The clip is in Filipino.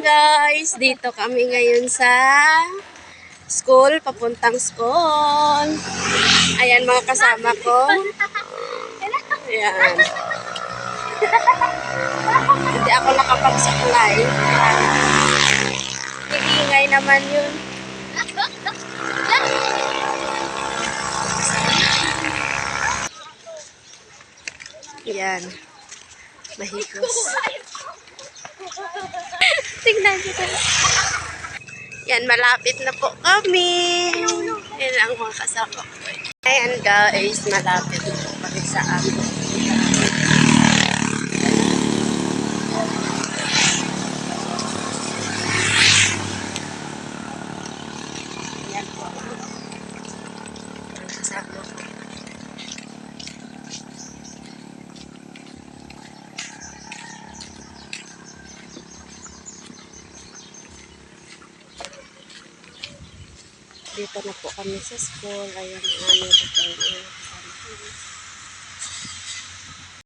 guys, dito kami ngayon sa school, papuntang school. Ayan mga kasama ko. Ayan. Hindi ako nakapagsaklay. Ingay naman yun. Ayan. Mahigos. Tingnan nyo tayo. Yan, malapit na po kami. Yan ang mga kasama ko. Ayan guys, malapit na po kami sa amin. Yan po. Ang kasama ko. Dito na po kami sa school. Ayan ang aming